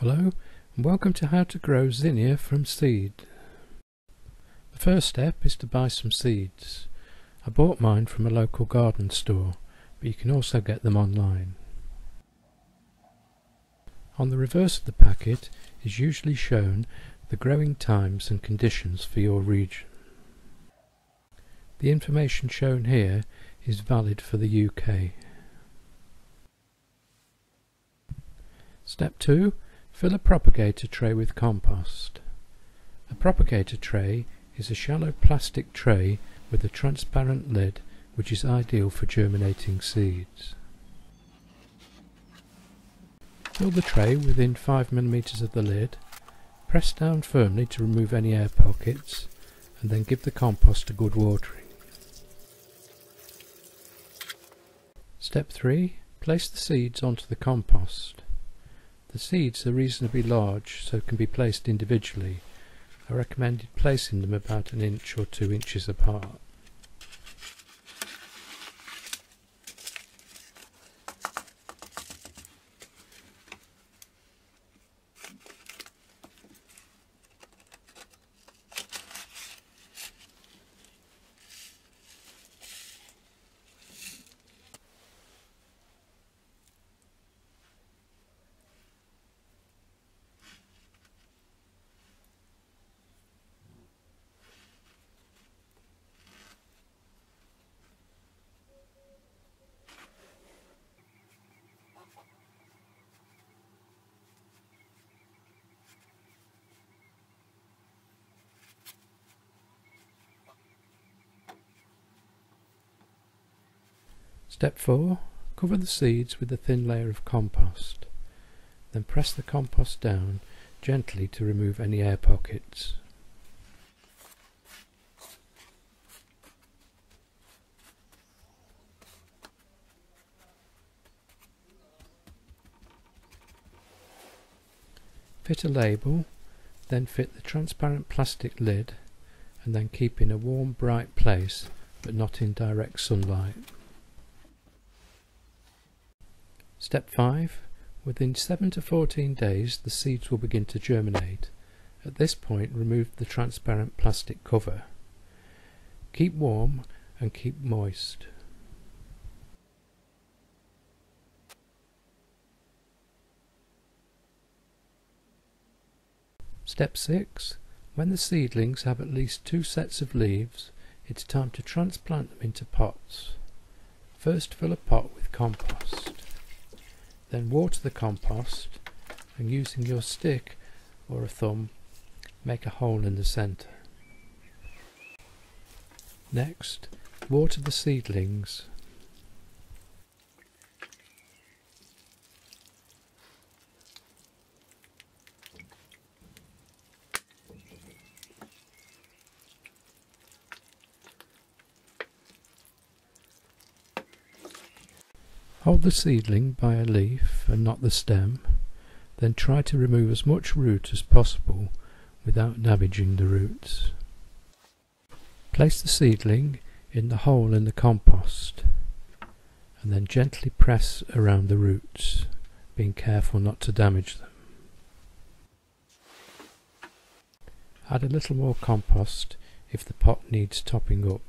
Hello and welcome to How to Grow Zinnia from Seed. The first step is to buy some seeds. I bought mine from a local garden store, but you can also get them online. On the reverse of the packet is usually shown the growing times and conditions for your region. The information shown here is valid for the UK. Step 2. Fill a propagator tray with compost. A propagator tray is a shallow plastic tray with a transparent lid which is ideal for germinating seeds. Fill the tray within 5 mm of the lid, press down firmly to remove any air pockets, and then give the compost a good watering. Step 3. Place the seeds onto the compost. The seeds are reasonably large, so can be placed individually. I recommended placing them about 1 inch or 2 inches apart. Step 4. Cover the seeds with a thin layer of compost. Then press the compost down gently to remove any air pockets. Fit a label, then fit the transparent plastic lid, and then keep in a warm, bright place but not in direct sunlight. Step 5. Within 7 to 14 days the seeds will begin to germinate. At this point remove the transparent plastic cover. Keep warm and keep moist. Step 6. When the seedlings have at least 2 sets of leaves, it's time to transplant them into pots. First fill a pot with compost. Then water the compost and using your stick or a thumb make a hole in the centre. Next, water the seedlings. Hold the seedling by a leaf and not the stem, then try to remove as much root as possible without damaging the roots. Place the seedling in the hole in the compost and then gently press around the roots, being careful not to damage them. Add a little more compost if the pot needs topping up.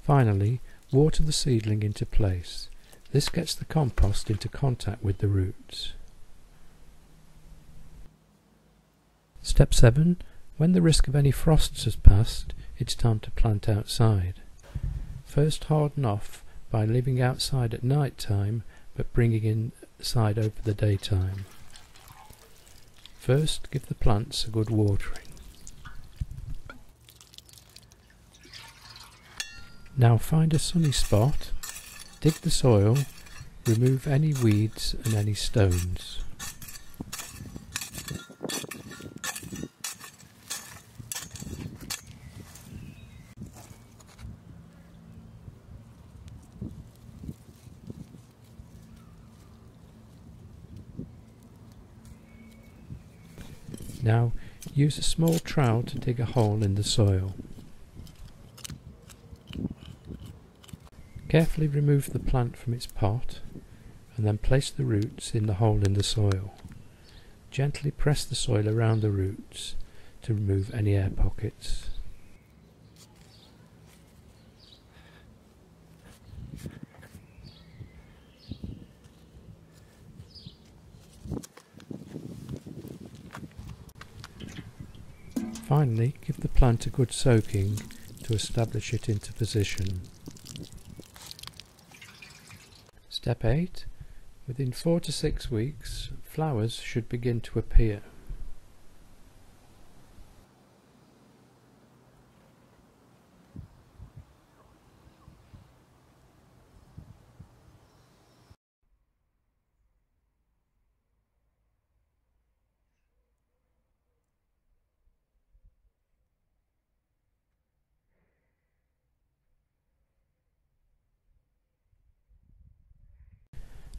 Finally, water the seedling into place. This gets the compost into contact with the roots. Step 7. When the risk of any frosts has passed, it's time to plant outside. First harden off by leaving outside at night time but bringing inside over the daytime. First give the plants a good watering. Now find a sunny spot, dig the soil, remove any weeds and any stones. Now Use a small trowel to dig a hole in the soil. Carefully remove the plant from its pot and then place the roots in the hole in the soil. Gently press the soil around the roots to remove any air pockets. Finally, give the plant a good soaking to establish it into position. Step 8. Within 4 to 6 weeks, flowers should begin to appear.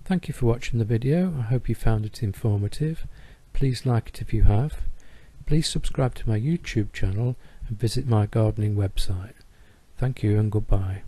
Thank you for watching the video. I hope you found it informative. Please like it if you have. Please subscribe to my YouTube channel and visit my gardening website. Thank you and goodbye.